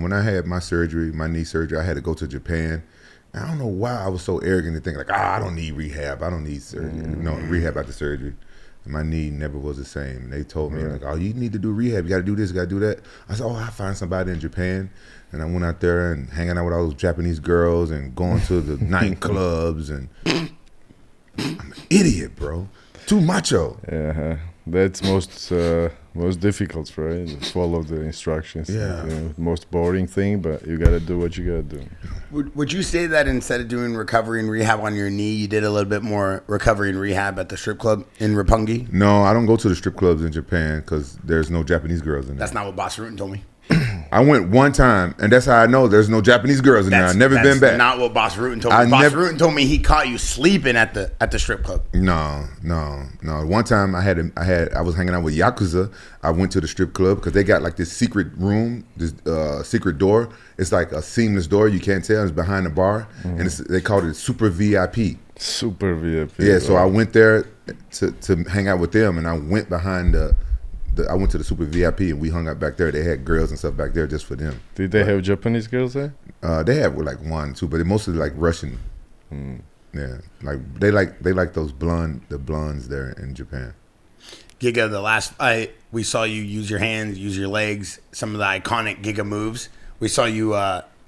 When I had my surgery, my knee surgery, I had to go to Japan. I don't know why I was so arrogant to think like, I don't need rehab. I don't need surgery. No, rehab after surgery. And my knee never was the same. And they told me, like, oh, you need to do rehab. You got to do this, you got to do that. I said, oh, I'll find somebody in Japan. And I went out there and hanging out with all those Japanese girls and going to the nightclubs. And I'm an idiot, bro. Too macho. Yeah, that's most difficult, right? Follow the instructions. Yeah. Most boring thing, but you gotta do what you gotta do. Would you say that instead of doing recovery and rehab on your knee, you did a little bit more recovery and rehab at the strip club in Roppongi? No, I don't go to the strip clubs in Japan because there's no Japanese girls in there. That's not what Boss Rutan told me. I went one time, and that's how I know there's no Japanese girls in there. I've never been back. That's not what Boss Rutan told me. Boss Rutan told me he caught you sleeping at the strip club. No. One time I was hanging out with Yakuza. I went to the strip club because they got like this secret room, this secret door. It's like a seamless door. You can't tell. It's behind the bar, and they called it Super VIP. Super VIP. Yeah, so I went there to hang out with them, and I went behind I went to the Super VIP and we hung out back there. They had girls and stuff back there just for them. Did they have Japanese girls there? They have like one, two, but they're mostly like Russian. Yeah, like they like those blondes there in Japan. Giga, the last fight, we saw you use your hands, use your legs, some of the iconic Giga moves. We saw you,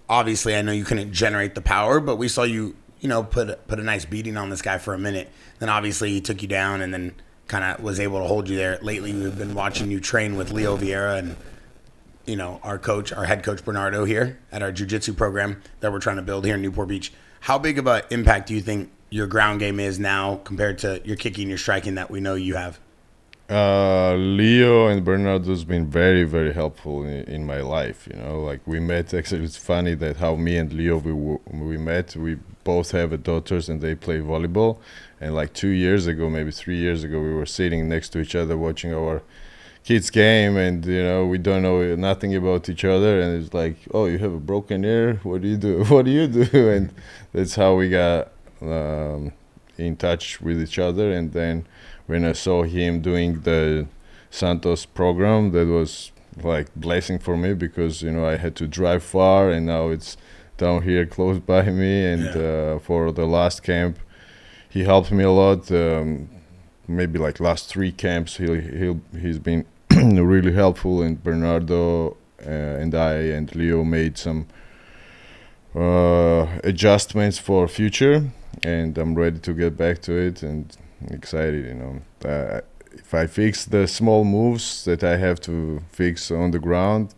obviously, I know you couldn't generate the power, but we saw you, put a nice beating on this guy for a minute. Then obviously he took you down and then kind of was able to hold you there. Lately, we've been watching you train with Leo Vieira and, our head coach Bernardo here at our jiu-jitsu program that we're trying to build here in Newport Beach. How big of an impact do you think your ground game is now compared to your kicking, your striking that we know you have? Leo and Bernardo's been very, very helpful in my life. Like we met. Actually, it's funny that how me and Leo we met. We both have daughters and they play volleyball. And like 2 years ago, maybe 3 years ago, we were sitting next to each other watching our kids' game, and we don't know nothing about each other. And it's like, oh, you have a broken ear. What do you do? What do you do? And that's how we got in touch with each other. And then when I saw him doing the Santos program, that was like blessing for me because I had to drive far, and now it's down here close by me. And for the last camp, he helped me a lot. Maybe like last 3 camps, he's been really helpful. And Bernardo and I and Leo made some adjustments for future, and I'm ready to get back to it and excited. If I fix the small moves that I have to fix on the ground,